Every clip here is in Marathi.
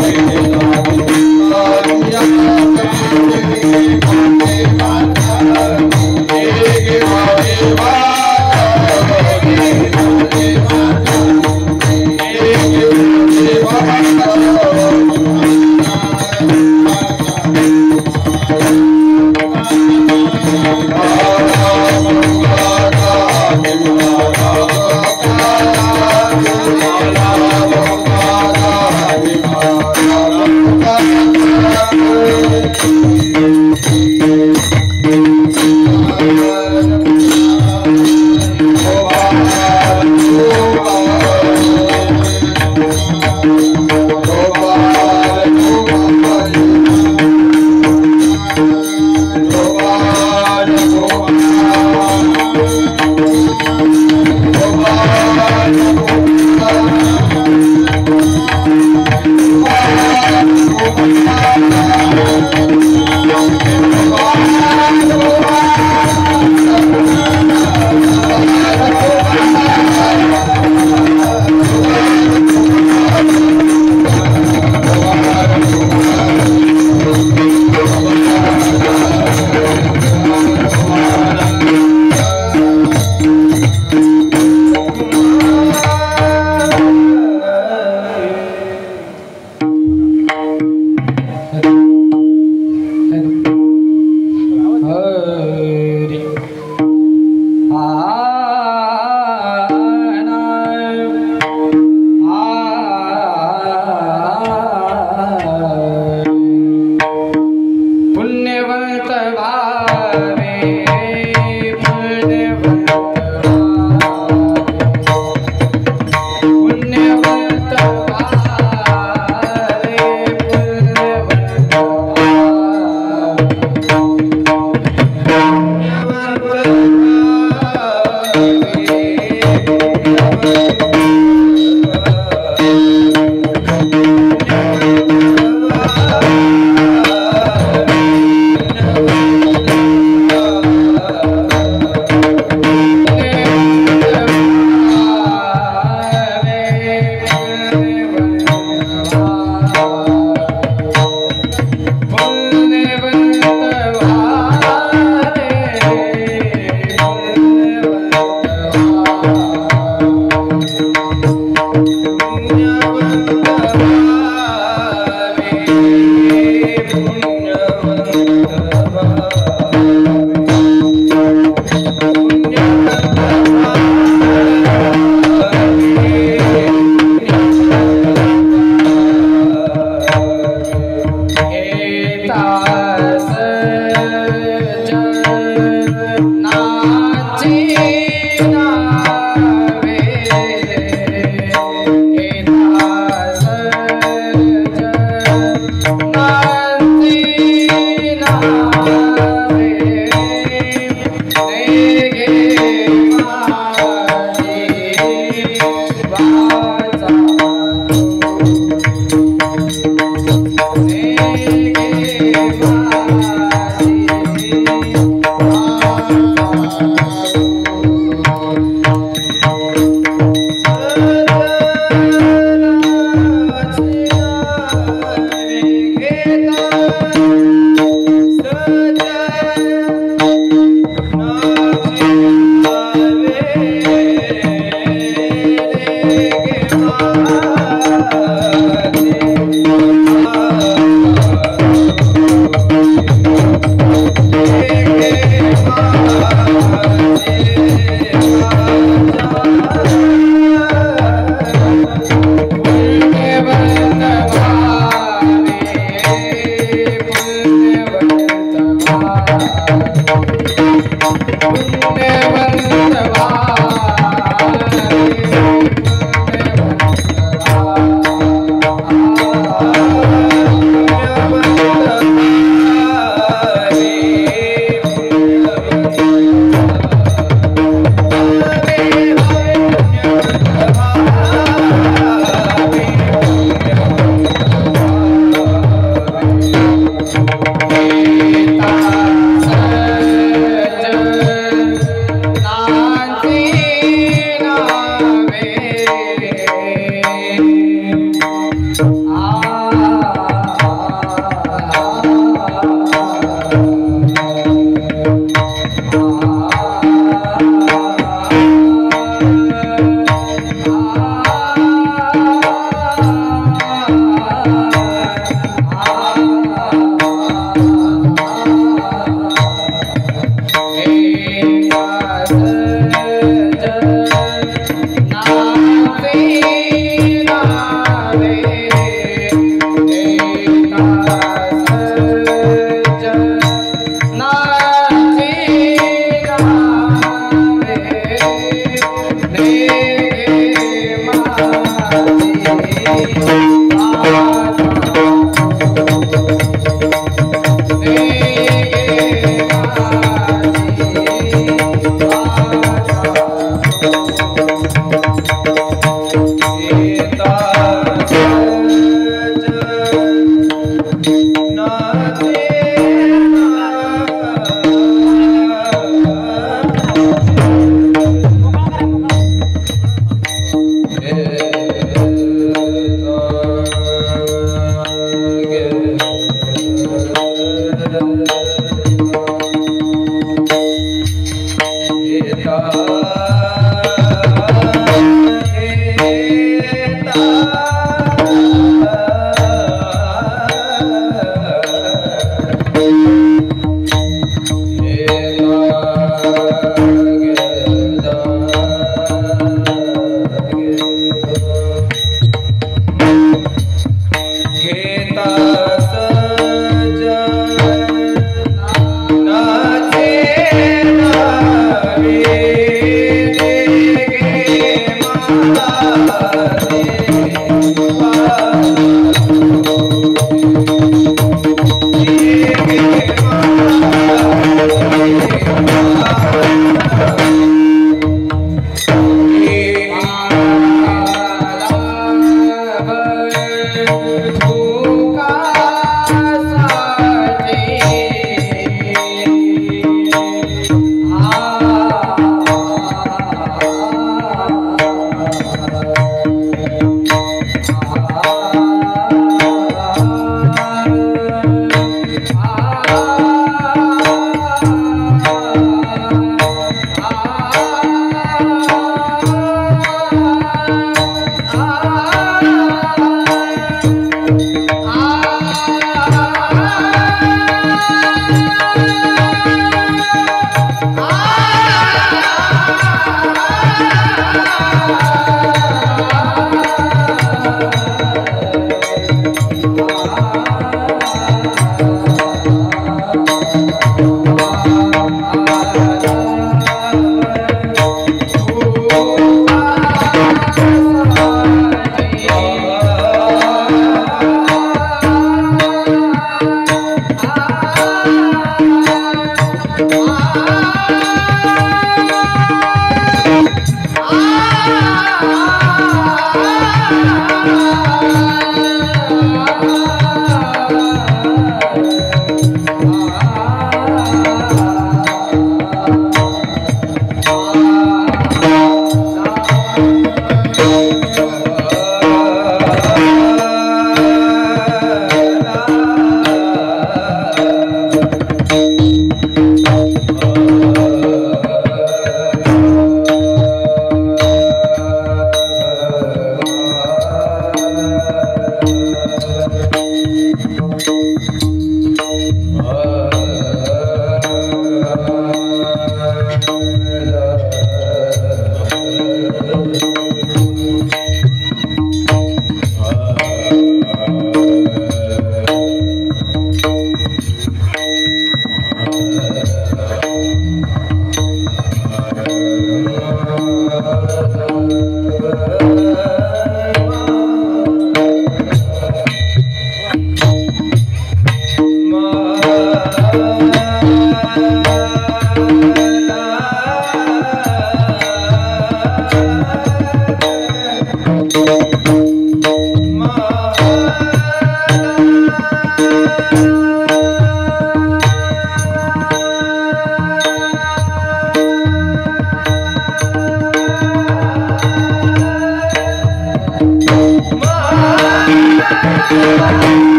Thank you. धोका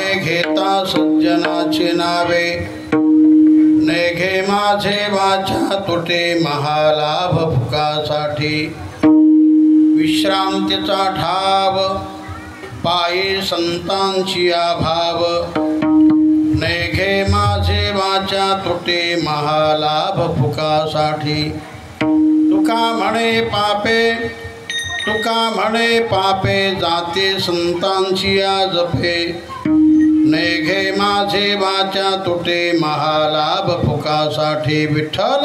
भावे घेता सज्जनाचे नावे नेघे माझे वाचा तुटे महालाभ फुकासाठी विश्रांतीचा ठाव पायी संतांची अभाव नेघे माझे वाचा तुटे महालाभ फुकासाठी तुका म्हणे पापे जाते संतांची जपे नेघे माझे वाचा तुटे महालाभ फुकासाठी विठ्ठल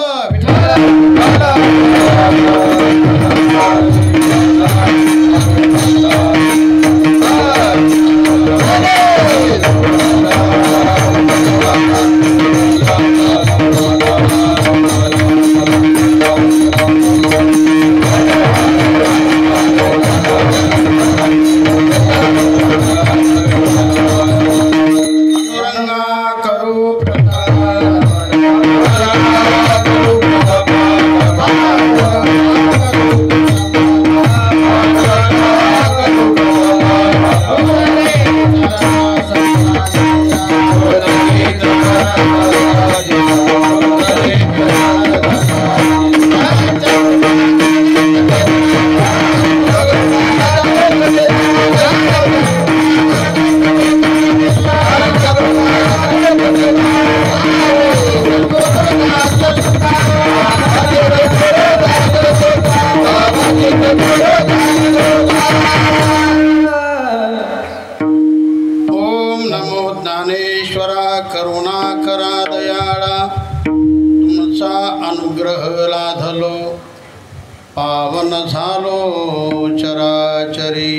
पावन झालो चराचरी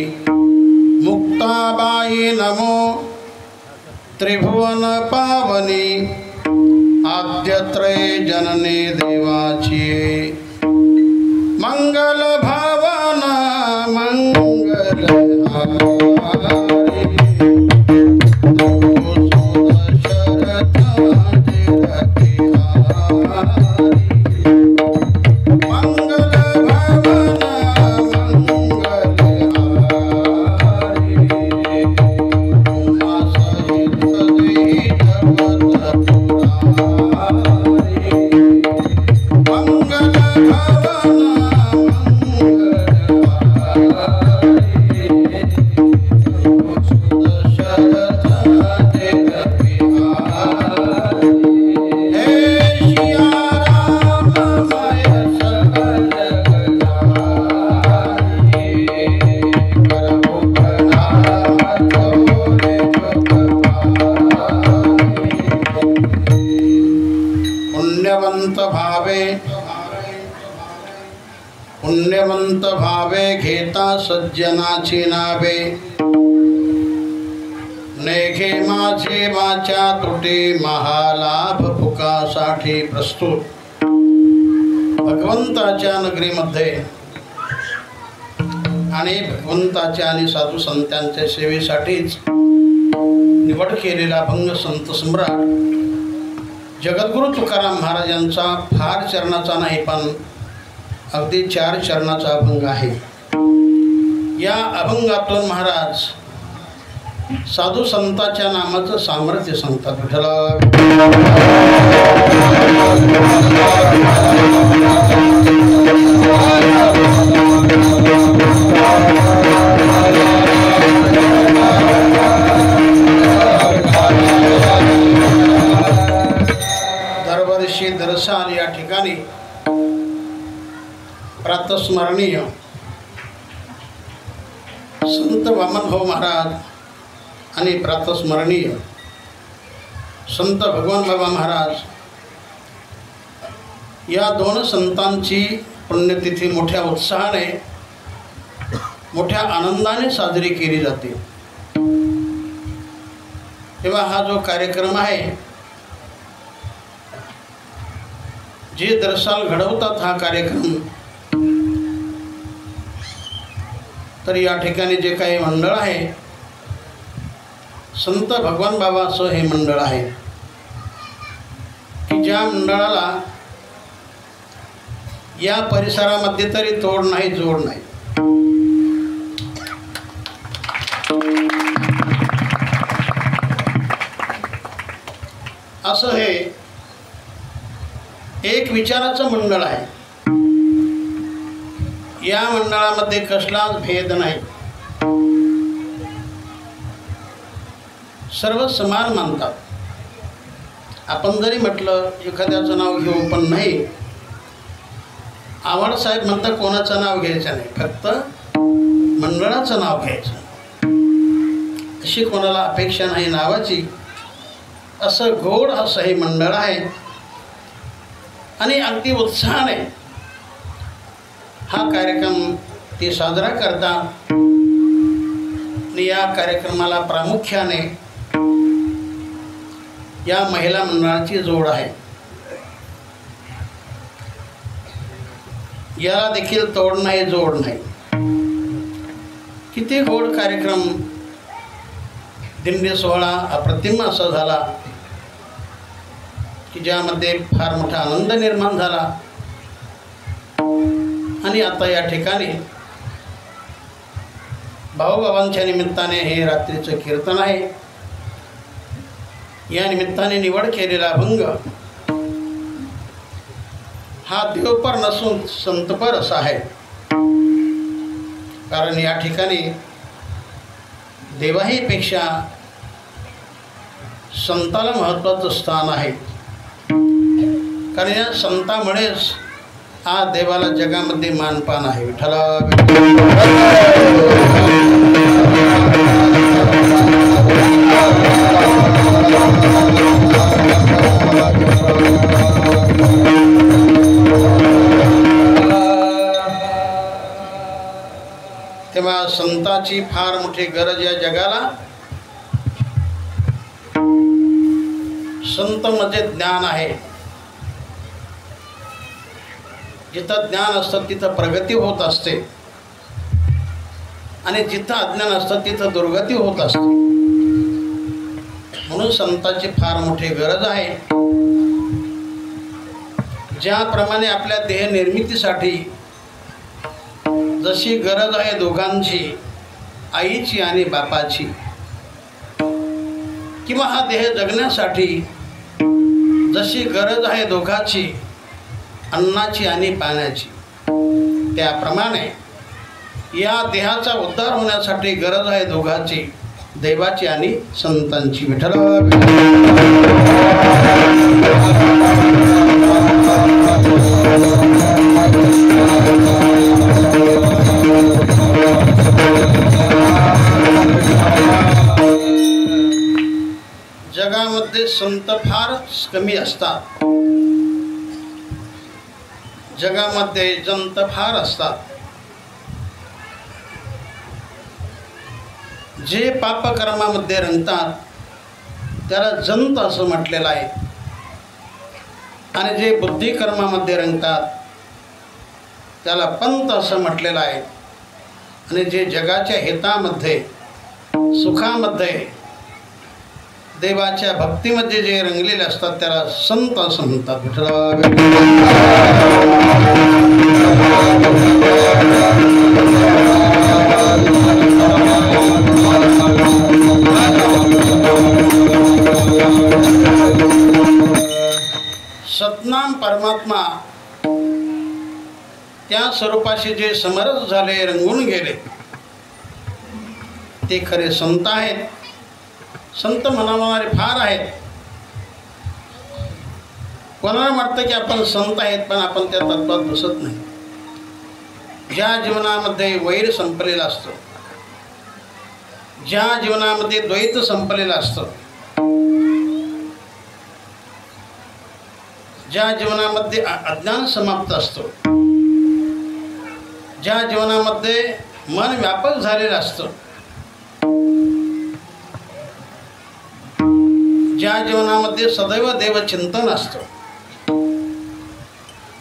मुक्ताबाई नमो त्रिभुवन पावनी आद्यत्रय जननी देवाची मंगल भावना मंगल पुण्यवंत भावे घेता सज्जनाची नावे नेघे माझे वाचा तुटे महालाभ फुकासाठी प्रस्तुत भगवंताच्या नगरीमध्ये आणि भगवंताच्या आणि साधू संतांच्या सेवेसाठीच निवड केलेला अभंग संत सम्राट जगद्गुरु तुकाराम महाराजांचा फार चरणाचा नाही पण अगदी 4 चरणाचा अभंग आहे। या अभंगातून महाराज साधू संतांच्या नामाचं सामर्थ्य सांगतात। दरवर्षी दरसाल या ठिकाणी प्रातस्मरणीय संत वामनभाऊ महाराज आणि प्रातस्मरणीय संत भगवान बाबा महाराज या 2 संतांची पुण्यतिथी मोठ्या उत्साहाने मोठ्या आनंदाने साजरी केली जाते। तेव्हा हा जो कार्यक्रम आहे जे दरसाल घडवतात हा कार्यक्रम, तर या ठिकाणी जे काही मंडळ आहे संत भगवान बाबाचं हे मंडळ आहे की ज्या मंडळाला या परिसरामध्ये तरी तोड नाही जोड नाही। असं हे एक विचाराचं मंडळ आहे. या मंडळामध्ये कसलाच भेद नाही, सर्व समान मानतात. आपण जरी म्हटलं एखाद्याचं नाव घेऊ, पण नाही, आव्हाड साहेब म्हणतात कोणाचं नाव घ्यायचं नाही, फक्त मंडळाचं नाव घ्यायचं. अशी कोणाला अपेक्षा नाही नावाची. असं गोड असं हे मंडळ आहे आणि अगदी उत्साहाने हा कार्यक्रम ते साजरा करतात. आणि या कार्यक्रमाला प्रामुख्याने या महिला मंडळाची जोड आहे. याला देखील तोड नाही, जोड नाही. किती गोड कार्यक्रम, दिंडी सोहळा अप्रतिम असा झाला की ज्यामध्ये फार मोठा आनंद निर्माण झाला. आणि आता या ठिकाणी भाऊबाबांच्या निमित्ताने हे रात्रीचं कीर्तन आहे. या निमित्ताने निवड केलेला अभंग हा देवपर नसून संतपर असा आहे. कारण या ठिकाणी देवाहीपेक्षा संताला महत्त्वाचं स्थान आहे. कारण या संतामुळेच हा देवाला जगामध्ये मानपान आहे. विठ्ठला तेव्हा संताची फार मोठी गरज या जगाला. संत म्हणजे ज्ञान आहे. जिथं ज्ञान असतं तिथं प्रगती होत असते आणि जिथं अज्ञान असतं तिथं दुर्गती होत असते. म्हणून संताची फार मोठी गरज आहे. ज्याप्रमाणे आपल्या देह निर्मितीसाठी जशी गरज आहे दोघांची, आईची आणि बापाची, किंवा हा देह जगण्यासाठी जशी गरज आहे दोघांची, अन्नाची आणि पाण्याची, त्याप्रमाणे या देहाचा उद्धार होण्यासाठी गरज आहे दोघांची, देवाची आणि संतांची. विठ्ठल जगामध्ये संत फार कमी असतात. जगामध्ये जंत फार असतात. जे पापकर्मामध्ये रंगतात त्याला जंत असं म्हटलेलं आहे. आणि जे बुद्धिकर्मामध्ये रंगतात त्याला पंत असं म्हटलेलं आहे. आणि जे जगाच्या हितामध्ये, सुखामध्ये, देवाच्या भक्तीमध्ये जे रंगलेले असतात त्याला संत असं म्हणतात. सतनाम परमात्मा त्या स्वरूपाशी जे समरस झाले, रंगून गेले, ते खरे संत आहेत. संत म्हणावणारे फार आहेत. कोणाला वाटतं की आपण संत आहेत, पण आपण त्या तत्वात बसत नाही. ज्या जीवनामध्ये वैर संपलेला असतो, ज्या जीवनामध्ये द्वैत संपलेलं असतं, ज्या जीवनामध्ये अज्ञान समाप्त असतो, ज्या जीवनामध्ये मन व्यापक झालेलं असतं, ज्या जीवनामध्ये सदैव देवचिंतन असतं,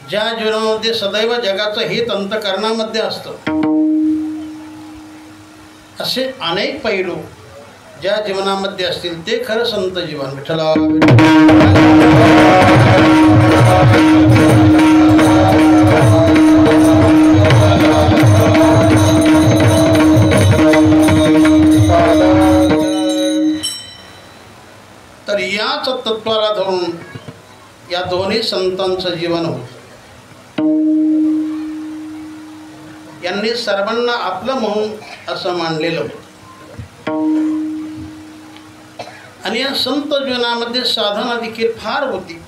ज्या जीवनामध्ये सदैव जगाचं हित अंतःकरणामध्ये असतं, असे अनेक पैलू ज्या जीवनामध्ये असतील ते खरं संत जीवन. विठ्ठला तर याच तत्वाला धरून या दोन्ही संतांचं जीवन होतं. यांनी सर्वांना आपलं म्हणून असं मानलेलं होतं. आणि या संत जीवनामध्ये साधना देखील फार होती.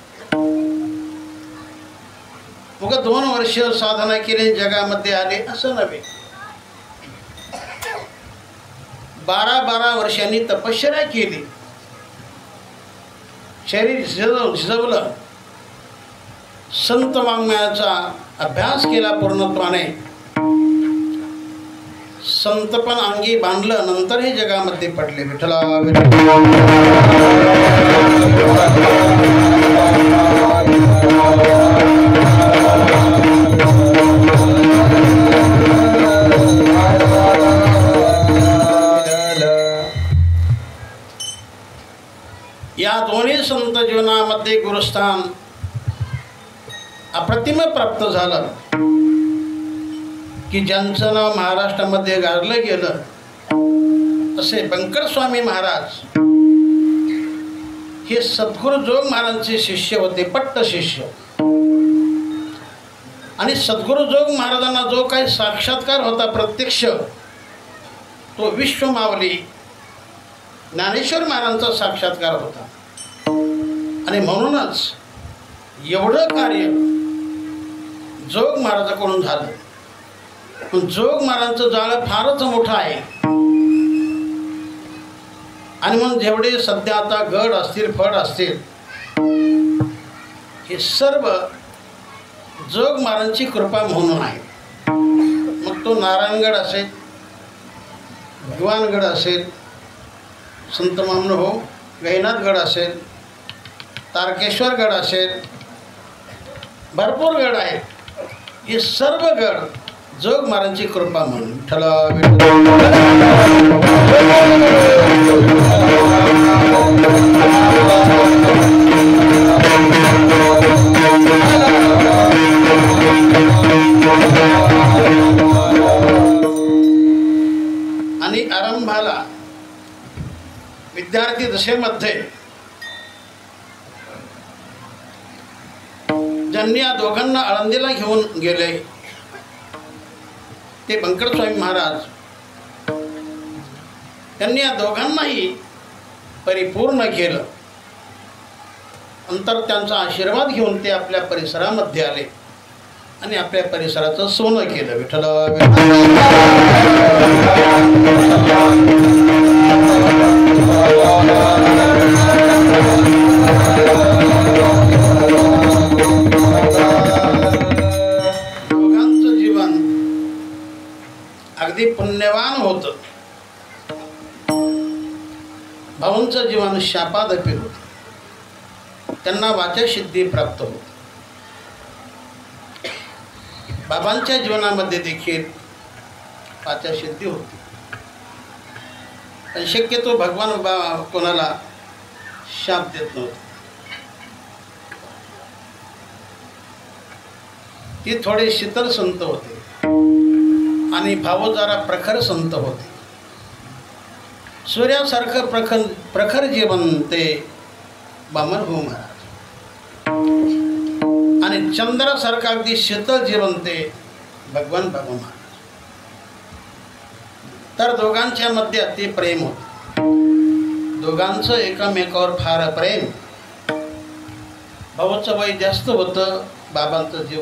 मग 2 वर्ष साधना केली जगामध्ये आले असं नव्हे. 12 वर्षांनी तपश्चर्या केली, शरीर शिजवलं, संत वाङ्मयाचा अभ्यास केला पूर्णत्वाने, संतपण अंगी बांधलं, नंतर हे जगामध्ये पडले. विठ्ठला या दोन्ही संत जीवनामध्ये गुरुस्थान अप्रतिम प्राप्त झालं की ज्यांचं नाव महाराष्ट्रामध्ये गाजलं गेलं असे बंकर स्वामी महाराज हे सद्गुरू जोग महाराजांचे शिष्य होते, पट्ट शिष्य. आणि सद्गुरू जोग महाराजांना जो काही साक्षात्कार होता प्रत्यक्ष, तो विश्वमावली ज्ञानेश्वर महाराजांचा साक्षात्कार होता. आणि म्हणूनच एवढं कार्य जोग महाराजाकडून झालं. पण जोग महाराजांचं जाळं फारच मोठं आहे. आणि म्हणून जेवढे सध्या आता गड असतील, फड असतील, हे सर्व जोग महाराजांची कृपा म्हणून आहे. मग तो नारायणगड असेल, भगवानगड असेल, संत मामनो हो गैनाथगड असेल, तारकेश्वरगड असेल, भरपूर गड आहेत. हे सर्व गड जोग महाराजांची कृपा म्हणून. आणि आरंभाला विद्यार्थी दशेमध्ये ज्यांनी या दोघांना आळंदीला घेऊन गेले ते बंकर स्वामी महाराज, त्यांनी या दोघांनाही परिपूर्ण केलं. नंतर त्यांचा आशीर्वाद घेऊन ते आपल्या परिसरामध्ये आले आणि आपल्या परिसराचं सोनं केलं. विठ्ठल दोघांचं जीवन अगदी पुण्यवान होतं. भाऊंचं जीवन शापादपी होतं. त्यांना वाचसिद्धी प्राप्त होती. बाबांच्या जीवनामध्ये देखील वाचसिद्धी होती. पण शक्यतो भगवान बाबा कोणाला शाप देत नव्हते. ती थोडे शीतल संत होते आणि भाऊ जरा प्रखर संत होते. सूर्यासारखं प्रखर जीवन ते बामन भाऊ महाराज आणि चंद्रासारखं अगदी शीतल जीवन ते भगवान बाबा महाराज. तर दोघांच्या मध्ये अति प्रेम होतं. दोघांचं एकमेकावर फार प्रेम. भाऊचं वय जास्त होतं, बाबांचं जीव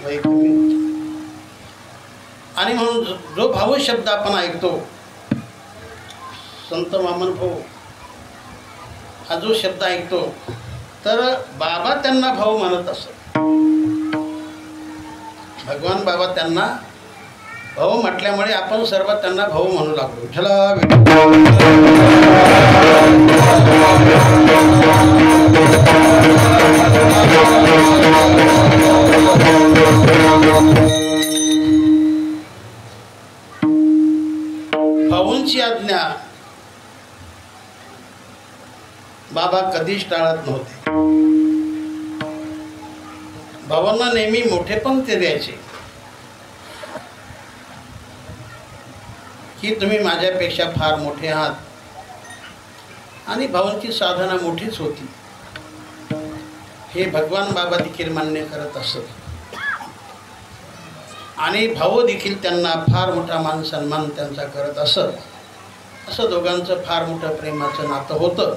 वय कमी होतं. आणि म्हणून जो भाऊ शब्द आपण ऐकतो, संत वामन भाऊ हा जो शब्द ऐकतो, तर बाबा त्यांना भाऊ म्हणत असत. भगवान बाबा त्यांना भाऊ म्हटल्यामुळे आपण सर्व त्यांना भाऊ म्हणू लागलो. विठ्ठला भाऊंची आज्ञा बाबा कधीच टाळत नव्हते. भावांना नेहमी मोठेपण ते द्यायचे की तुम्ही माझ्यापेक्षा फार मोठे आहात आणि भावांची साधना मोठीच होती हे भगवान बाबा देखील मान्य करत असत आणि भाऊ देखील त्यांना फार मोठा मान सन्मान त्यांचा करत असत। असं दोघांचं फार मोठं प्रेमाचं नातं होतं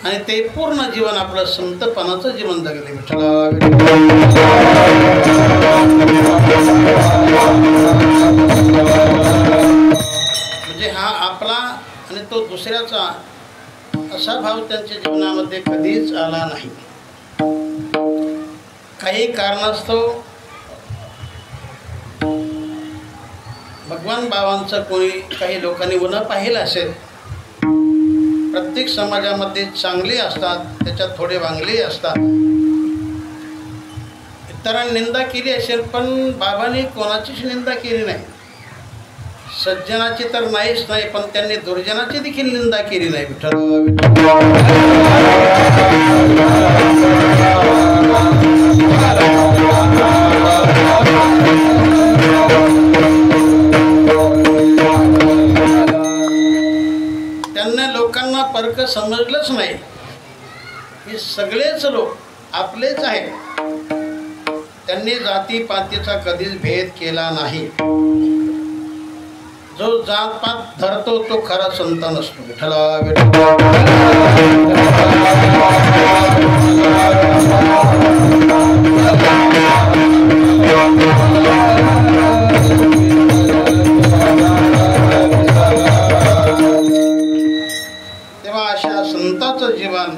आणि ते पूर्ण जीवन आपलं संतपणाचं जीवन जगले विठ्ठला। म्हणजे हा आपला आणि तो दुसऱ्याचा असा भाव त्यांच्या जीवनामध्ये कधीच आला नाही। काही कारणास्तव भगवान बाबांचं कोणी काही लोकांनी उन्हा पाहिलं असेल। प्रत्येक समाजामध्ये चांगले असतात, त्याच्यात थोडे वांगले असतात। इतरांनी निंदा केली असेल पण बाबांनी कोणाचीच निंदा केली नाही। सज्जनाची तर नाहीच नाही पण त्यांनी दुर्जनाची देखील निंदा केली नाही विठ्ठल। त्यांना लोकांना परक समजलंच नाही। हे सगळेच लोक आपलेच आहेत। त्यांनी जातीपातीचा कधीच भेद केला नाही। जो जातपात धरतो तो खरा संत नसतो विठ्ठला। तेव्हा अशा संतांचं जीवन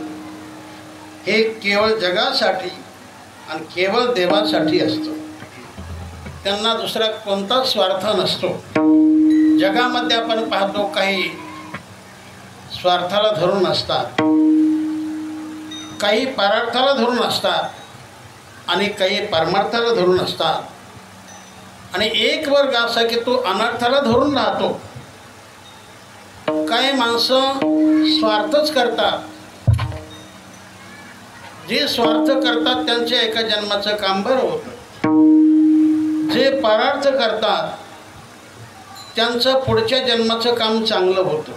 हे केवळ जगासाठी आणि केवळ देवासाठी असतं। त्यांना दुसरा कोणताच स्वार्थ नसतो। जगामध्ये आपण पाहतो काही स्वार्थाला धरून असतात, काही परार्थाला धरून असतात आणि काही परमार्थाला धरून असतात आणि एक वर्ग असा की तो अनर्थाला धरून राहतो। काही माणसं स्वार्थच करतात। जे स्वार्थ करतात त्यांच्या एका जन्माचं काम बरं होतं। जे परार्थ करतात त्यांचं पुढच्या जन्माचं काम चांगलं होतं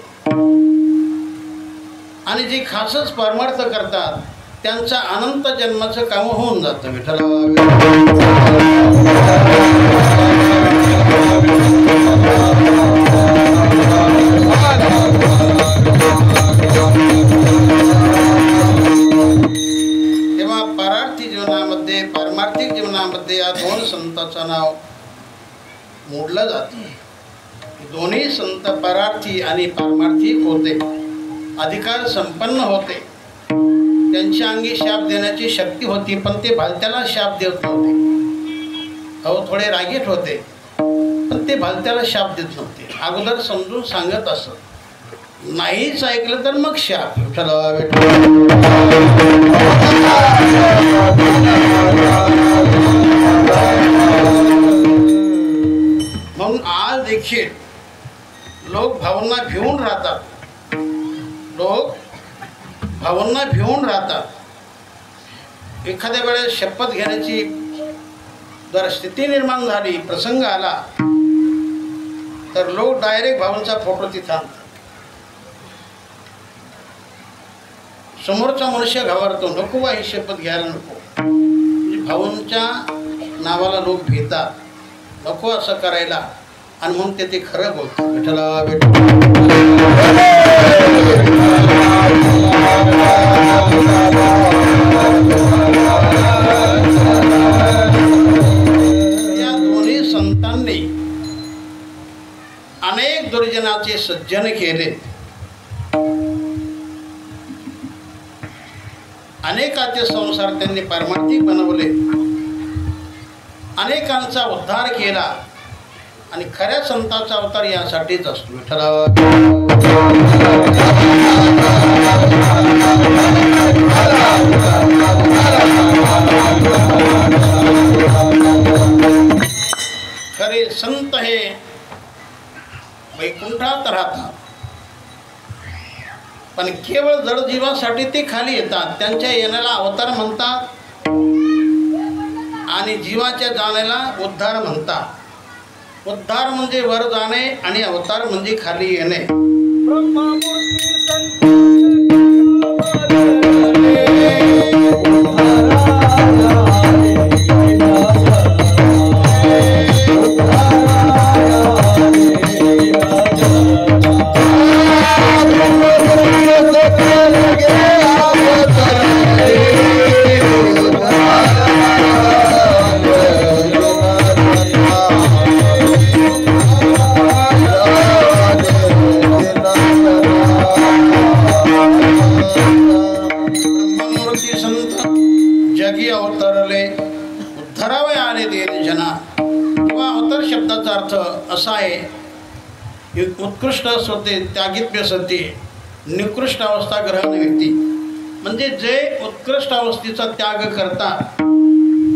आणि जे खासच परमार्थ करतात त्यांचं अनंत जन्माचं काम होऊन जातं विठ्ठला। तेव्हा परार्थी जीवनामध्ये पारमार्थिक जीवनामध्ये या दोन संतांचं नाव मोडलं जातं। दोन्ही संत परार्थी आणि पारमार्थिक होते, अधिकार संपन्न होते। त्यांच्या अंगी शाप देण्याची शक्ती होती पण ते भालत्याला शाप देत नव्हते। अहो थोडे रागीट होते पण ते भालत्याला शाप देत नव्हते। अगोदर समजून सांगत असत, नाहीच ऐकलं तर मग शाप विठ्ठला म्हणून आज देखील लोक भावना भिवून राहतात। लोक भावना भिवून राहतात। एखाद्या वेळेस शपथ घेण्याची जर स्थिती निर्माण झाली, प्रसंग आला तर लोक डायरेक्ट भावांचा फोटो तिथं आणतात। समोरचा मनुष्य घाबरतो, नको बा ही शपथ घ्यायला नको। म्हणजे भावांच्या नावाला लोक भेटतात, नको असं करायला आणि म्हणून ते खरं बोलतात विठ्ठला। या दोन्ही संतांनी अनेक दुर्जनाचे सज्जन केले, अनेकाचे संसार त्यांनी पारमार्थिक बनवले, अनेकांचा उद्धार केला आणि खऱ्या संतांचा अवतार यासाठीच असतो विठ्ठला। खरे संत हे वैकुंठात राहतात पण केवळ जडजीवासाठी ते खाली येतात। त्यांच्या येण्याला अवतार म्हणतात आणि जीवाच्या जाण्याला उद्धार म्हणतात। उद्धार म्हणजे वर जाणे आणि अवतार म्हणजे खाली येणे। ब्रह्ममूर्ती संत उत्कृष्ट असते त्यागित्य सती निकृष्ट अवस्था ग्रहण व्यक्ती, म्हणजे जे उत्कृष्ट अवस्थेचा त्याग करतात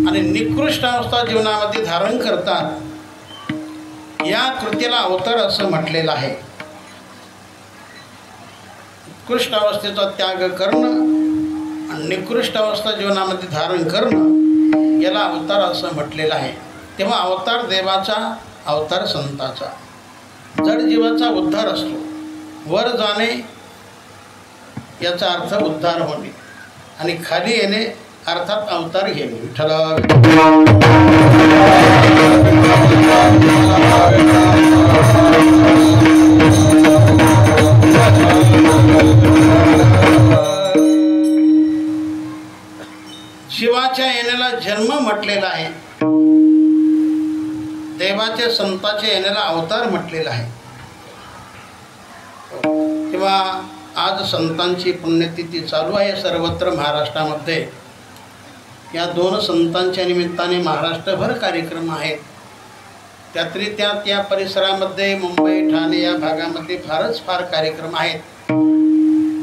आणि निकृष्ट अवस्था जीवनामध्ये धारण करतात, या कृतीला अवतार असं म्हटलेलं आहे. उत्कृष्ट अवस्थेचा त्याग करणं आणि निकृष्ट अवस्था जीवनामध्ये धारण करणं याला अवतार असं म्हटलेलं आहे. तेव्हा अवतार देवाचा, अवतार संताचा. जड जीवाचा उद्धार असतो. वर जाणे याचा अर्थ उद्धार होणे आणि खाली येणे अर्थात अवतार घेणे. विठ्ठला शिवाच्या येण्याला जन्म म्हटलेला आहे. देवाच्या संताच्या येण्याला अवतार म्हटलेला आहे. तेव्हा आज संतांची पुण्यतिथी चालू आहे सर्वत्र महाराष्ट्रामध्ये. या दोन संतांच्या निमित्ताने महाराष्ट्रभर कार्यक्रम आहेत. त्यातली त्यात या परिसरामध्ये मुंबई ठाणे या भागामध्ये फार कार्यक्रम आहेत.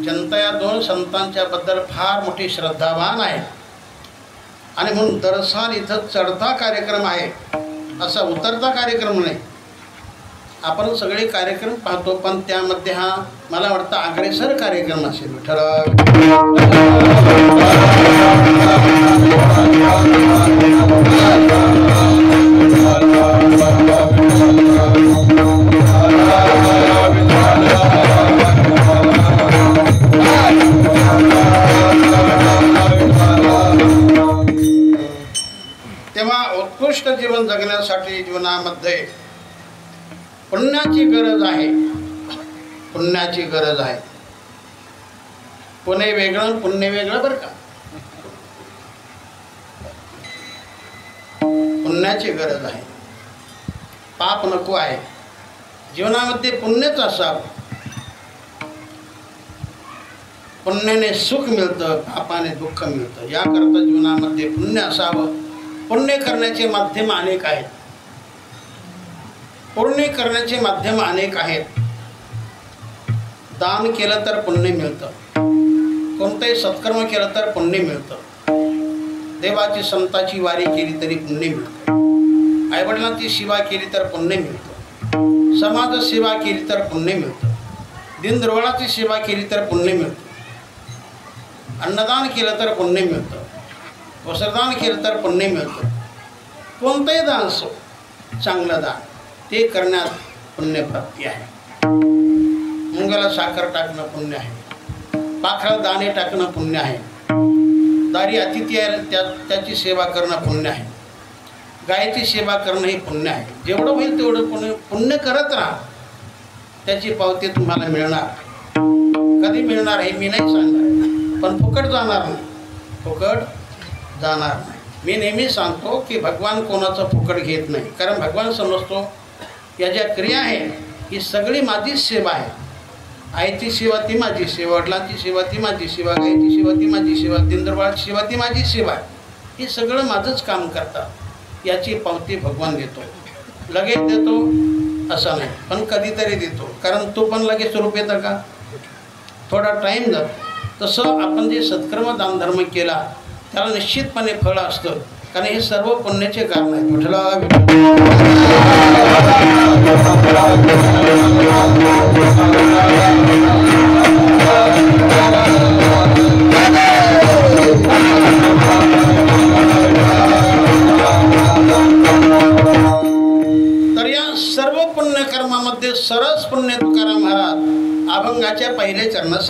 जनता या दोन संतांच्या बद्दल फार मोठी श्रद्धावान आहे आणि म्हणून दरसाल इथं चढता कार्यक्रम आहे, असा उतरता कार्यक्रम नाही. आपण सगळे कार्यक्रम पाहतो, पण त्यामध्ये हा मला वाटतं अग्रेसर कार्यक्रम असेल. विठ्ठला तेव्हा उत्कृष्ट जीवन जगण्यासाठी जीवनामध्ये पुण्याची गरज आहे. पुण्याची गरज आहे. पुणे वेगळं पुण्य वेगळं बरं का. पुण्याची गरज आहे. पाप नको आहे. जीवनामध्ये पुण्यच असावं. पुण्याने सुख मिळतं, पापाने दुःख मिळतं. याकरता जीवनामध्ये पुण्य असावं. पुण्य करण्याचे माध्यम अनेक आहेत. पुण्य करण्याचे माध्यम अनेक आहेत. दान केलं तर पुण्य मिळतं. कोणतंही सत्कर्म केलं तर पुण्य मिळतं. देवाची संताची वारी केली तरी पुण्य मिळतं. आईवडिलांची सेवा केली तर पुण्य मिळतं. समाज सेवा केली तर पुण्य मिळतं. दीनदुर्बळाची सेवा केली तर पुण्य मिळतं. अन्नदान केलं तर पुण्य मिळतं. वस्त्रदान केलं तर पुण्य मिळतं. कोणतंही दान असो, चांगलं दान ते करण्यात पुण्यप्राप्ती आहे. मुंगाला साखर टाकणं पुण्य आहे. पाखराला दाणे टाकणं पुण्य आहे. दारी अतिथी आहे त्याची सेवा करणं पुण्य आहे. गायीची सेवा करणं हे पुण्य आहे. जेवढं होईल तेवढं पुण्य करत राहा. त्याची पावती तुम्हाला मिळणार. कधी मिळणार हे मी नाही सांगणार, पण फुकट जाणार नाही. फुकट जाणार नाही. मी नेहमी सांगतो की भगवान कोणाचं फुकट घेत नाही. कारण भगवान समजतो या ज्या क्रिया आहे ही सगळी माझीच सेवा आहे. आईची सेवा ती माझी सेवा, वडिलांची सेवा ती माझी सेवा, गाईची सेवा ती माझी सेवा, दीनदुर्बळाची सेवा ती माझी सेवा आहे. हे सगळं माझंच काम करतात. याची पावती भगवान देतो. लगेच देतो असं नाही, पण कधीतरी देतो. कारण तो पण लगेच रूप येतं का, थोडा टाईम जातो. तसं आपण जे सत्कर्म दानधर्म केला त्याला निश्चितपणे फळ असतं. कारण हे सर्व पुण्याचे कारण आहे. तर या सर्व पुण्यकर्मामध्ये सरस पुण्य तुकाराम महाराज अभंगाच्या पहिल्या चरणात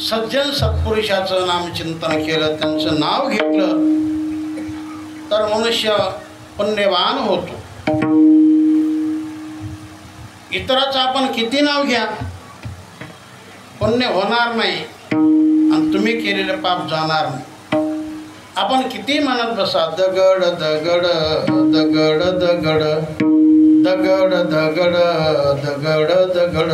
सज्जन सत्पुरुषाचं नामचिंतन केलं, त्यांचं नाव घेतलं तर मनुष्य पुण्यवान होतो. इतराचं आपण किती नाव घ्या पुण्य होणार नाही आणि तुम्ही केलेलं पाप जाणार नाही. आपण किती म्हणत बसा दगड दगड दगड दगड दगड दगड दगड दगड,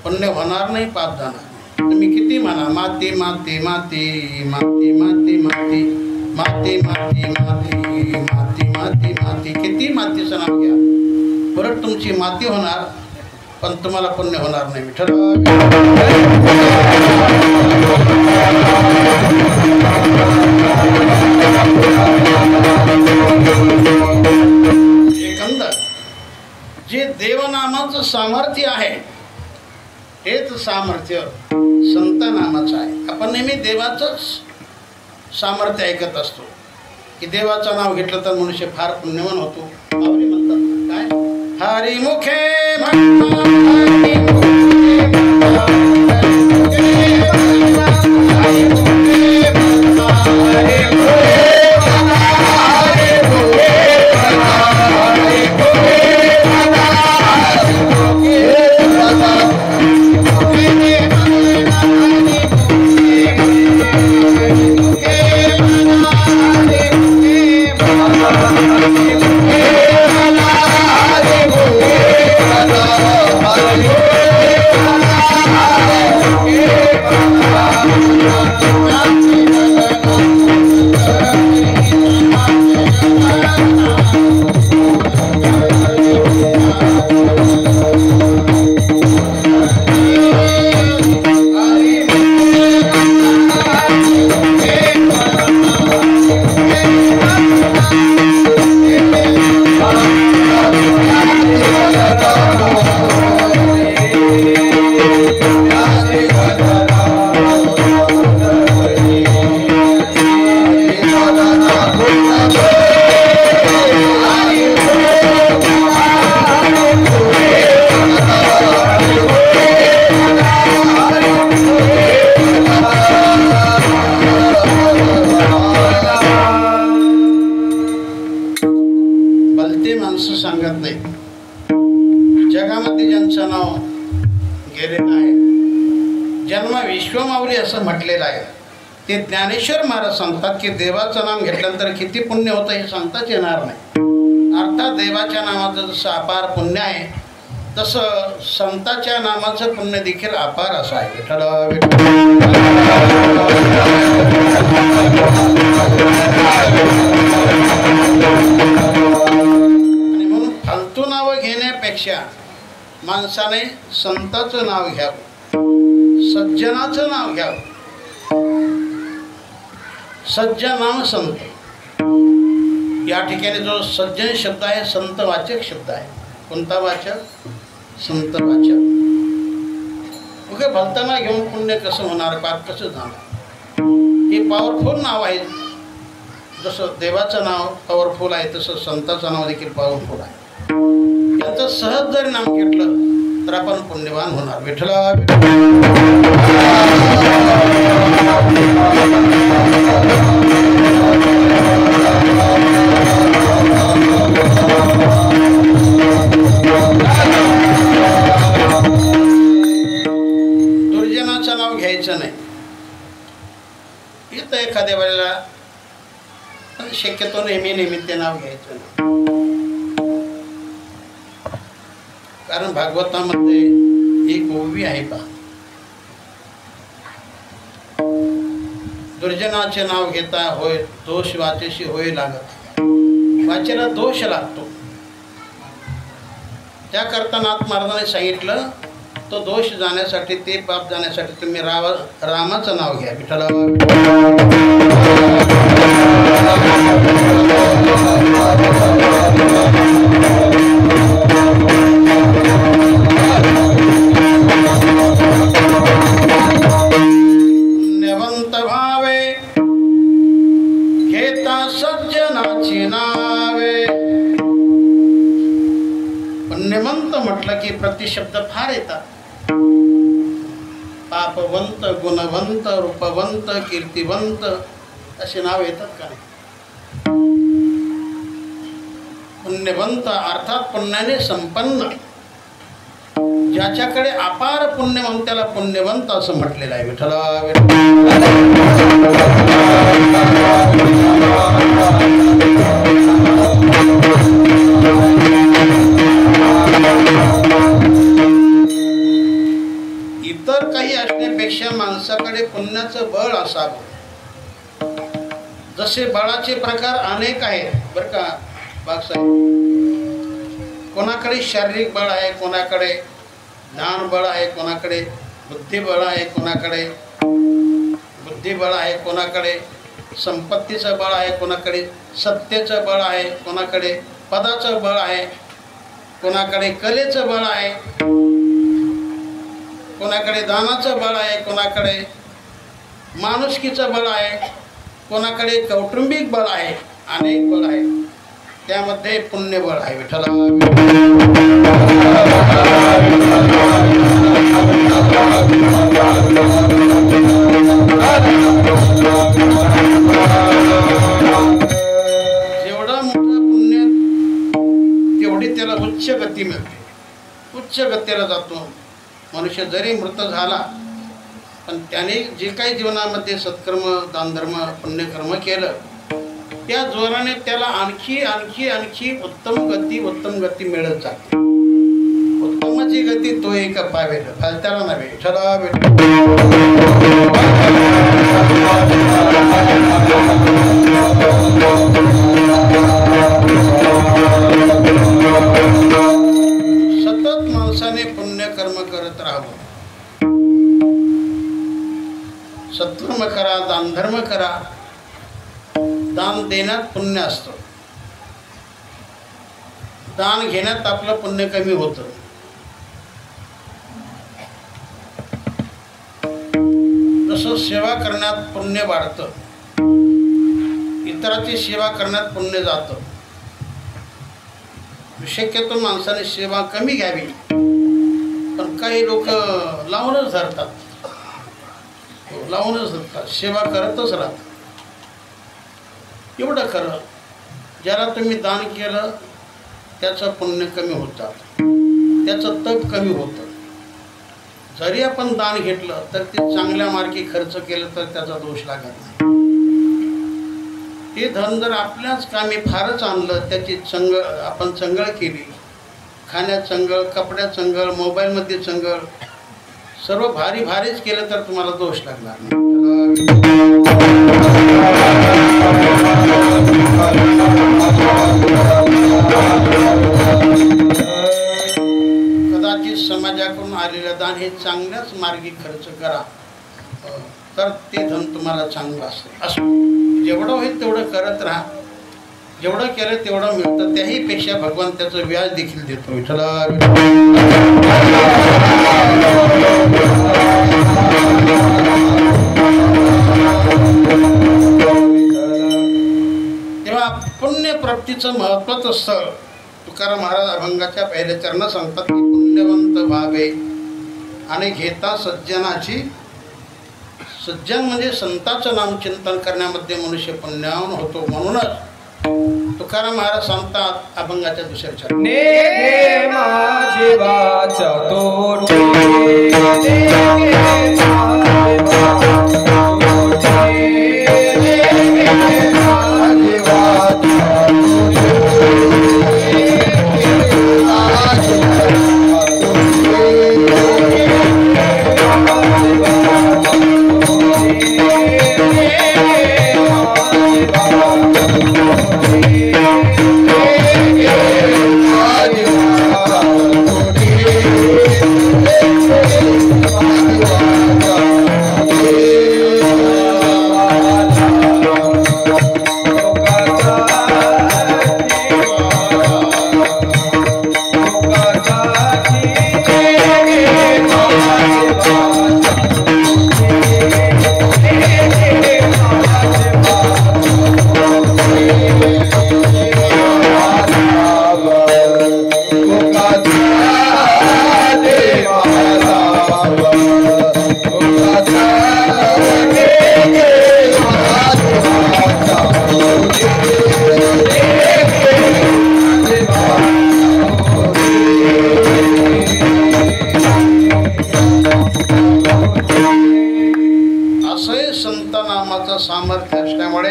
पुण्य होणार नाही, पाप जाणार. तुम्ही किती म्हणा माती माती माती माती माती माती माती माती माती माती माती माती, किती मातीचं नाव घ्या, परत तुमची माती होणार पण तुम्हाला पुण्य होणार नाही. विठ्ठल एकंदर जे देवनामाचं सामर्थ्य आहे हेच सामर्थ्य संत नामाचं आहे. आपण नेहमी देवाचंच सामर्थ्य ऐकत असतो की देवाचं नाव घेतलं तर मनुष्य फार पुण्यवान होतो. आवडी म्हणतात काय हरिमुखे जगामध्ये ज्यांचं नाव गेलेलं आहे, जन्म विश्वमावली असं म्हटलेलं आहे, ते ज्ञानेश्वर महाराज सांगतात की देवाचं नाम घेतल्यानंतर किती पुण्य होतं हे सांगताच येणार नाही. अर्थात देवाच्या नामाचं जसं अपार पुण्य आहे तसं संताच्या नामाचं पुण्य देखील अपार असं आहे. आणि म्हणून फालतू नावं घेण्यापेक्षा माणसाने संताचं नाव घ्यावं, सज्जनाचं नाव घ्यावं. सज्जनाम संत, या ठिकाणी जो सज्जन शब्द आहे संतवाचक शब्द आहे. कोणता वाचक? संतवाचक. उगे भलताना घेऊन पुण्य कसं होणार, पाप कसं जाणार? हे पॉवरफुल नाव आहे. जसं देवाचं नाव पॉवरफुल आहे तसं संताचं नाव देखील पॉवरफुल आहे. याचं सहज जरी नाम घेतलं तर आपण पुण्यवान होणार. विठ्ठला दुर्जनाचं नाव घ्यायचं नाही. इथं एखाद्या वेळेला शक्यतो नेहमी ते नाव घ्यायचं नाही. कारण भागवतामध्ये एक ओवी आहे पहा, दुर्जनाचे नाव घेता होय दोष वाचेशी होय लागत. वाचेला दोष लागतो. त्याकरता नाथ महाराजांनी सांगितलं तो दोष जाण्यासाठी, ते पाप जाण्यासाठी तुम्ही रामाचं नाव घ्या. विठ्ठला पुण्यवंत भावे घेता सज्जनाची नावे. पुण्यवंत म्हटलं की प्रतिशब्द फार येतात. पापवंत, गुणवंत, रूपवंत, कीर्तिवंत असे नाव येतात का नाही? पुण्यवंत अर्थात पुण्याने संपन्न, ज्याच्याकडे अपार पुण्य म्हणून त्याला पुण्यवंत असं म्हटलेलं आहे. विठ्ठला इतर काही असण्यापेक्षा माणसाकडे पुण्याचं बळ असावं. जसे बळाचे प्रकार अनेक आहेत बरं का बागसाहेब. कोणाकडे शारीरिक बळ आहे, कोणाकडे ज्ञान बळ आहे, कोणाकडे बुद्धिबळ आहे, कोणाकडे बुद्धिबळ आहे, कोणाकडे संपत्तीचं बळ आहे, कोणाकडे सत्तेचं बळ आहे, कोणाकडे पदाचं बळ आहे, कोणाकडे कलेचं बळ आहे, कोणाकडे दानाचं बळ आहे, कोणाकडे माणुसकीचं बळ आहे, कोणाकडे कौटुंबिक बळ आहे. अनेक बळ आहे, त्यामध्ये पुण्यबळ आहे. विठ्ठला जेवढा मोठं पुण्य तेवढी त्याला उच्च गती मिळते, उच्च गतीला जातो मनुष्य. जरी मृत झाला पण त्याने जे काही जीवनामध्ये सत्कर्म, दानधर्म, पुण्यकर्म केलं त्या जोराने त्याला आणखी आणखी आणखी उत्तम गती मिळत जाते. उत्तमाची गती तो एक पावेल, फालत्याला नव्हे. चला सतत माणसाने पुण्यकर्म करत राहावं. सत्कर्म करा, दानधर्म करा. दान देण्यात पुण्य असतं, दान घेण्यात आपलं पुण्य कमी होतं. जसं सेवा करण्यात पुण्य वाढतं, इतरांची सेवा करण्यात पुण्य जातं. शक्यतो माणसाने सेवा कमी घ्यावी, पण काही लोक लावूनच धरतात, सेवा करतच राहतात. एवढं खरं, ज्याला तुम्ही दान केलं त्याचं पुण्य कमी होतं, त्याचं तप कमी होतं. जरी आपण दान घेतलं तर ते चांगल्या मार्गी खर्च केलं तर त्याचा दोष लागत नाही. हे धन जर आपल्याच कामी फारच आणलं, त्याची आपण चंगळ केली, खाण्यात चंगळ, कपड्यात चंगळ, मोबाईलमध्ये चंगळ, सर्व भारीच केलं तर तुम्हाला दोष लागणार नाही. कदाचित समाजाकडून आलेलं दान हे चांगल्याच मार्गी खर्च करा, तर ते धन तुम्हाला चांगलं असतं. जेवढं होईल तेवढं करत राहा. जेवढं केलं तेवढं मिळतं, त्याही पेक्षा भगवान त्याचं व्याज देखील देतो. विठ्ठला तेव्हा पुण्यप्राप्तीचं महत्त्वाचं स्थळ तुकाराम महाराज अभंगाच्या पहिल्या चरणात सांगतात की पुण्यवंत व्हावे आणि घेता सज्जनाची. सज्जन म्हणजे संतांचं नामचिंतन करण्यामध्ये मनुष्य पुण्यावान होतो. म्हणूनच तुकाराम महाराज सांगतात अभंगाच्या दुसऱ्या चरणात,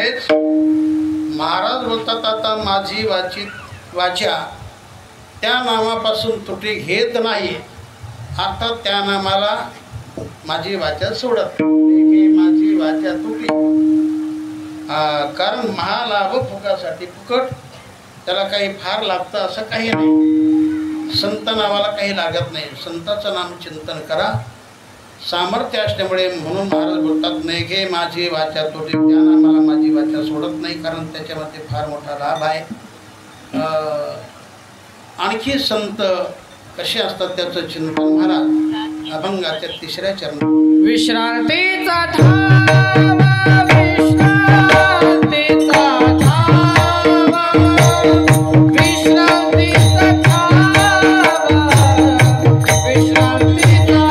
त्यामुळेच महाराज बोलतात, आता माझी वाचा त्या नामापासून तुटी घेत नाही, अर्थात त्या नामाला माझी वाचा सोडत नाही, माझी वाचा तुटी. कारण महालाभ फुकासाठी फुकट, त्याला काही फार लागतं असं काही नाही. संत नावाला काही लागत नाही. संताचं नाम चिंतन करा, सामर्थ्य असल्यामुळे. म्हणून महाराज बोलतात, नाही घे माझी वाचा तुटी, त्या नामाला माझी वाचा सोडत नाही, कारण त्याच्यामध्ये फार मोठा लाभ आहे. आणखी संत कसे असतात त्याचं चिंतन महाराज अभंगाच्या 3ऱ्या चरणात. विश्रांतीचा धाम, विश्रांतीचा धाम, विश्रांतीचा धाम, विश्रांतीचा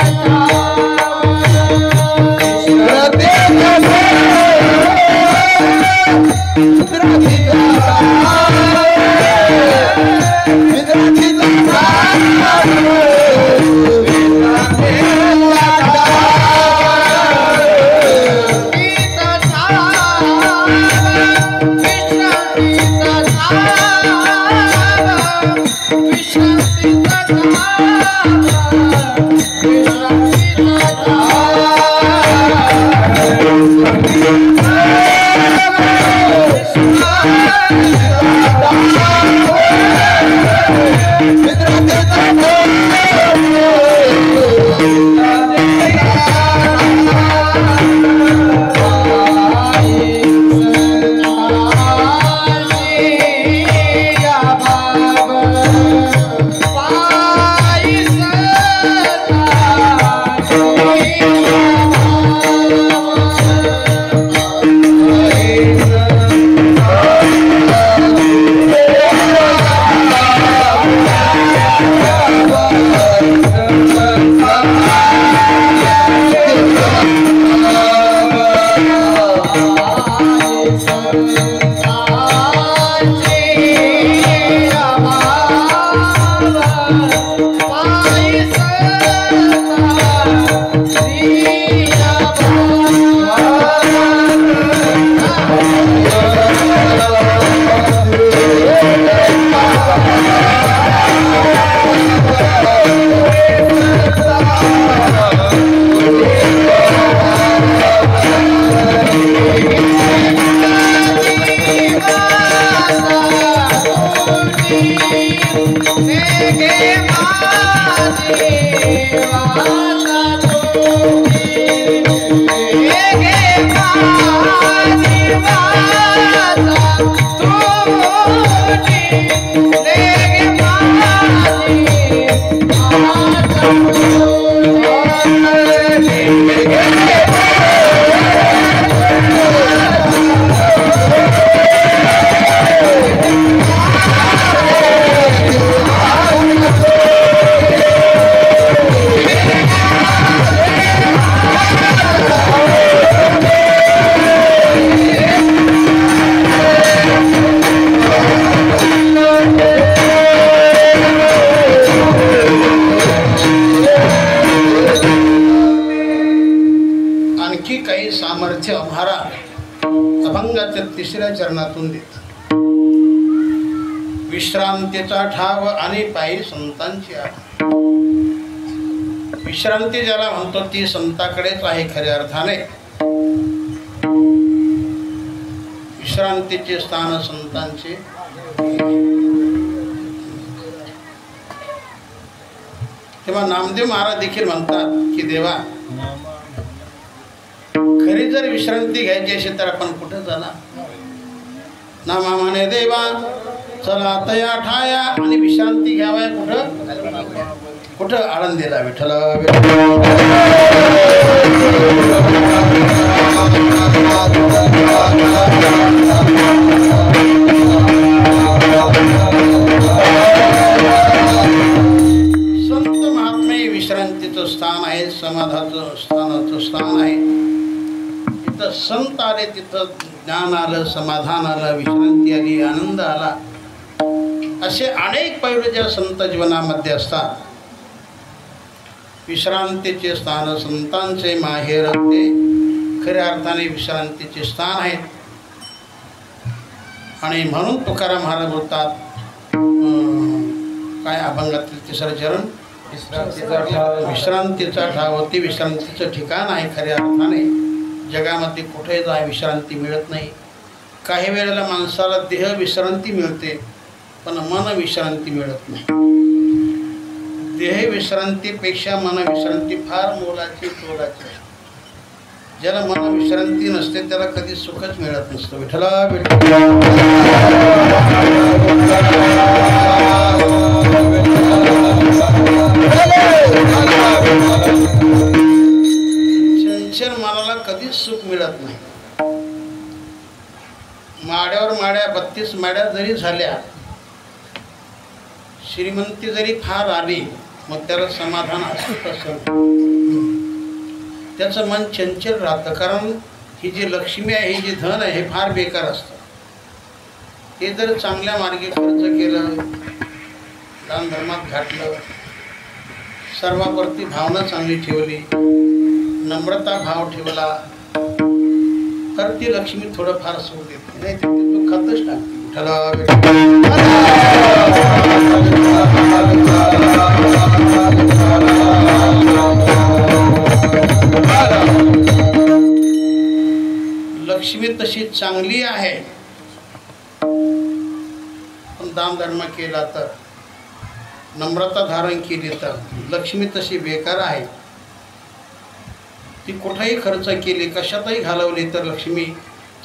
अभंगाच्या 3ऱ्या चरणातून देत. विश्रांतीचा ठाव आणि पायी संतांची आहे. विश्रांती ज्याला म्हणतो ती संताकडेच आहे खऱ्या अर्थाने. विश्रांतीचे स्थान संतांचे. तेव्हा नामदेव महाराज देखील म्हणतात की देवा, खरी जर विश्रांती घ्यायची असेल तर आपण कुठं जाणार? नामा म्हणे देवा चला तया ठाया, आणि विश्रांती घ्यावाय कुठं? आळंदीला विठ्ठल. संत महात्मे विश्रांतीचं स्थान आहे, समाधाचं स्थान आहे. तिथं संत आले, तिथं ज्ञान आलं, समाधान आलं, विश्रांती आली, आनंद आला. असे अनेक पैलू ज्या संत जीवनामध्ये असतात. विश्रांतीचे स्थान संतांचे माहेर ते खऱ्या अर्थाने विश्रांतीचे स्थान आहेत. आणि म्हणून तुकाराम महाराज बोलतात काय अभंगातील तिसरं चरण, विश्रांतीचा ठाव ती विश्रांतीचं ठिकाण आहे. खऱ्या अर्थाने जगामध्ये कुठे जाय विश्रांती मिळत नाही. काही वेळेला माणसाला देह विश्रांती मिळते पण मन विश्रांती मिळत नाही. देह विश्रांतीपेक्षा मन विश्रांती फार मोलाची तोलाची. ज्याला मन विश्रांती नसते त्याला कधी सुखच मिळत नसतं. विठ्ठला चंचल मनाला कधीच सुख मिळत नाही. माड्यावर माड्या 32 माड्या जरी झाल्या, श्रीमंती जरी फार आली, मग त्याला समाधान असत असं त्याचं मन चंचल राहतं. कारण ही जी लक्ष्मी आहे, ही जी धन आहे, हे फार बेकार असतं. ते जर चांगल्या मार्गे खर्च केलं, दान धर्मात घातलं, सर्वावरती भावना चांगली ठेवली, नम्रता भाव ठेवला, तर ती लक्ष्मी थोडंफार सुख देते. नाही तर ती दुःखातच टाकते. लक्ष्मी तशी चांगली आहे, पण दान धर्म केला तर, नम्रता धारण केली तर लक्ष्मी तशी बेकार आहे. ती कुठेही खर्च केली, कशातही घालवली तर लक्ष्मी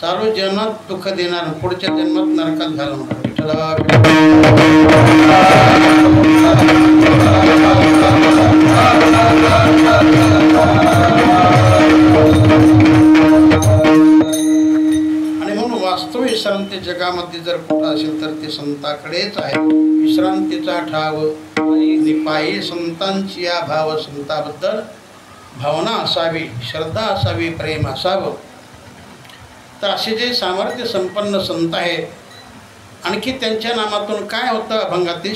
चालू जन्मात दुःख देणार, पुढच्या जन्मात नरकात घालवणार. आणि म्हणून वास्तव विश्रांती जगामध्ये जर कुठं असेल तर ते संताकडेच आहे. विश्रांतीचा ठाव आणि पायी संतांची या भाव. संताबद्दल भावना असावी, श्रद्धा असावी, प्रेम असावं. तर असे जे सामर्थ्य संपन्न संत आहेत, आणखी त्यांच्या नामातून काय होतं अभंगातील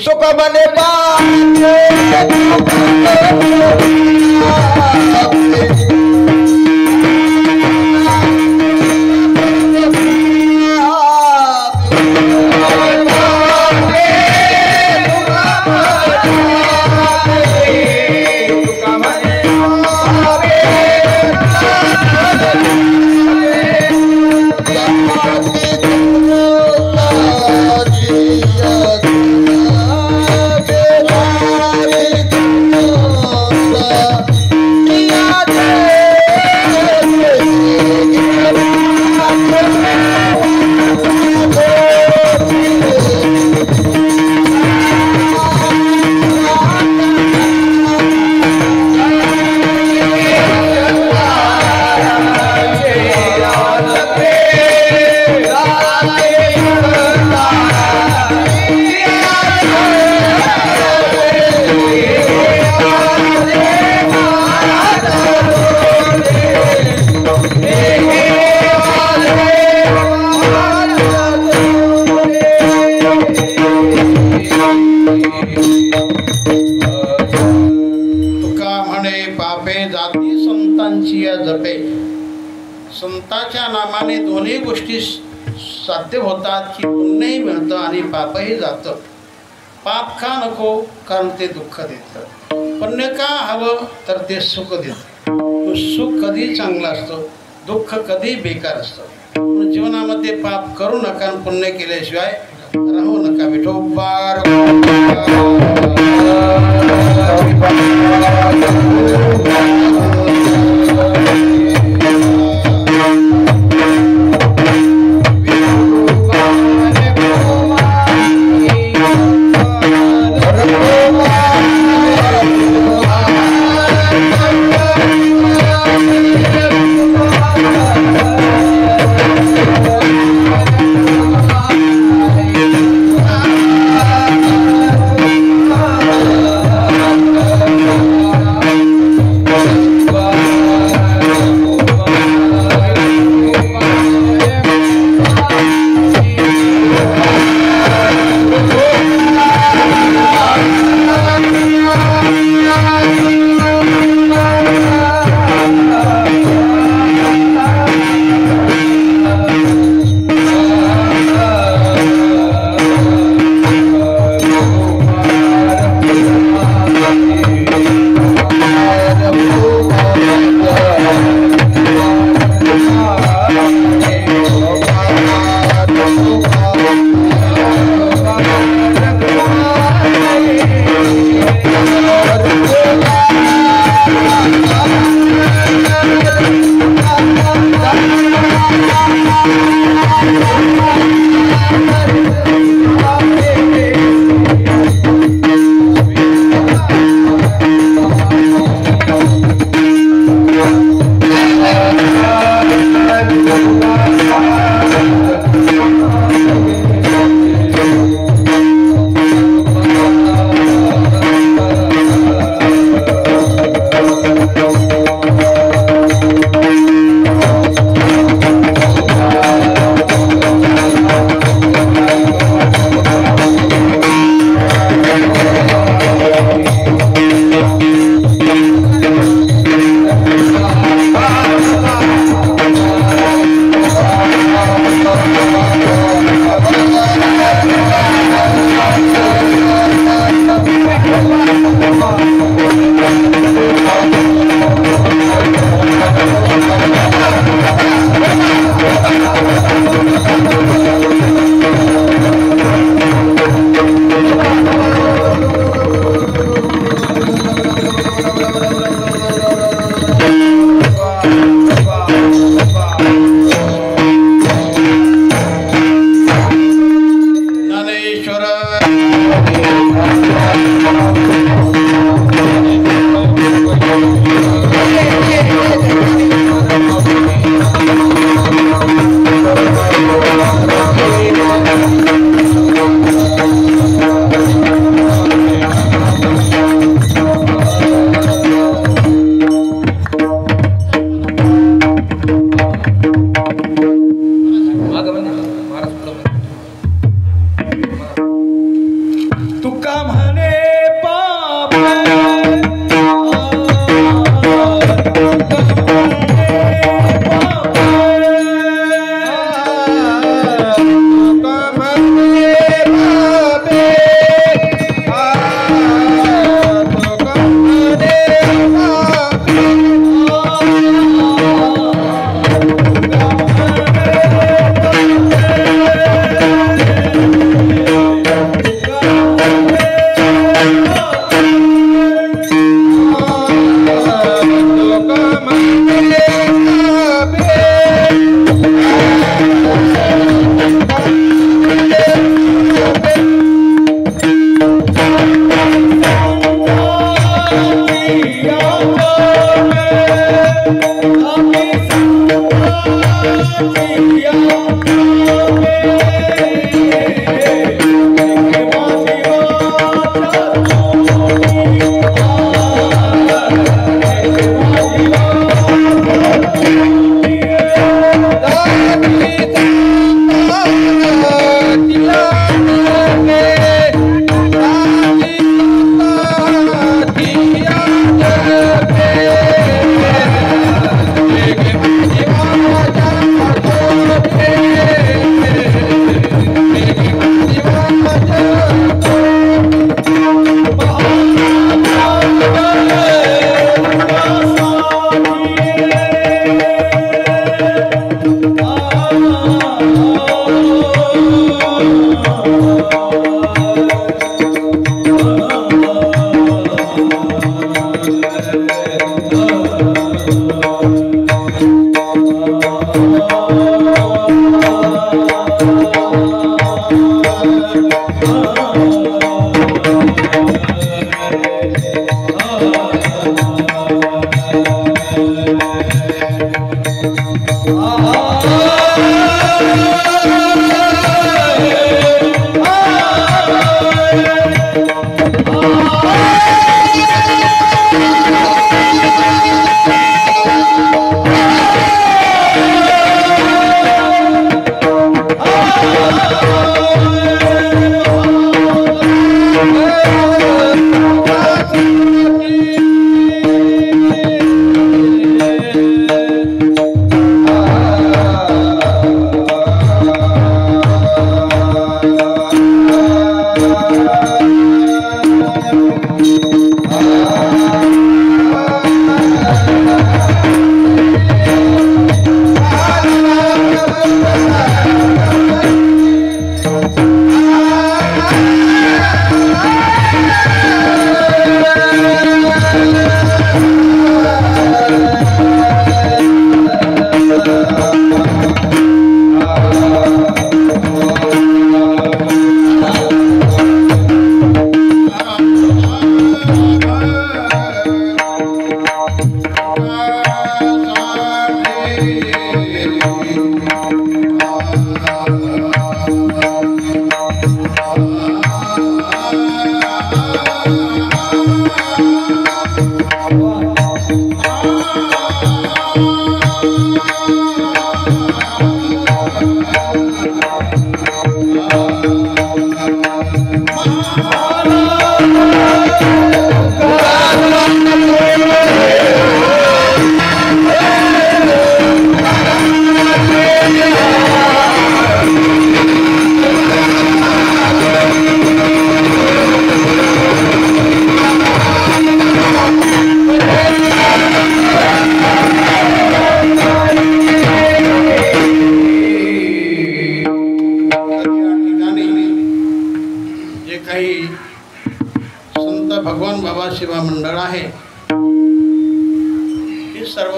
संताच्या नामाने दोन्ही गोष्टी साध्य होतात की पुण्यही मिळतं आणि पापही जातं. पाप का नको? कारण ते दुःख देतं. पुण्य का हवं? तर ते सुख देतं. सुख कधी चांगलं असतं, दुःख कधी बेकार असतं. जीवनामध्ये पाप करू नका, पुण्य केल्याशिवाय राहू नका. विठोबार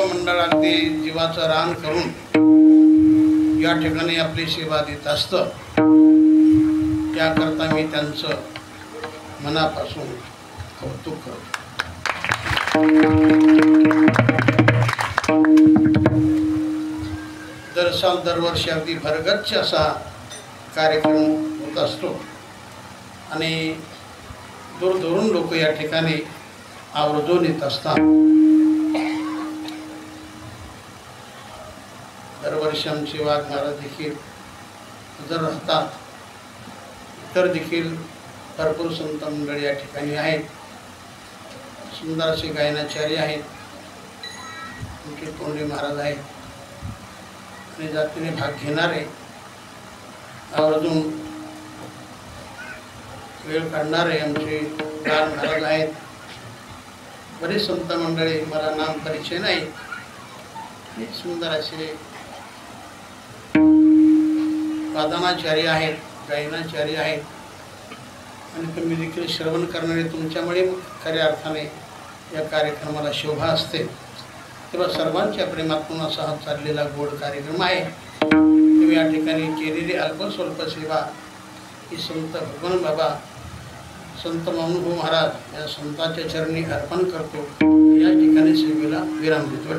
मंडळ अगदी जीवाचं रान करून या ठिकाणी आपली सेवा देत असतं. त्याकरता मी त्यांचं मनापासून कौतुक करतो. दरवर्षी अगदी भरगच्च असा कार्यक्रम होत असतो आणि दूरदूरून लोक या ठिकाणी आवर्जून येत असतात. दरवर्षी आमचे वाघ महाराज देखील हजर राहतात. इतर देखील भरपूर संत मंडळी या ठिकाणी आहेत. सुंदर असे गायनाचार्य आहेत. आमचे तोंडे महाराज आहेत आणि जातीने भाग घेणारे आवर्जून वेळ काढणारे आमचे लाल महाराज आहेत. बरेच संत मंडळी, मला नाम परिचय नाही, सुंदर असे वादनाचार्य आहेत, गायनाचार्य आहेत आणि तुम्ही देखील श्रवण करणारे. तुमच्यामुळे खऱ्या अर्थाने या कार्यक्रमाला शोभा असते. तेव्हा सर्वांच्या प्रेमातून असा हा चाललेला गोड कार्यक्रम आहे. तुम्ही या ठिकाणी केलेली अल्पस्वल्प सेवा ही संत भगवान बाबा, संत माऊलीभाऊ महाराज या संतांच्या चरणी अर्पण करतो. या ठिकाणी सेवेला विराम देतो.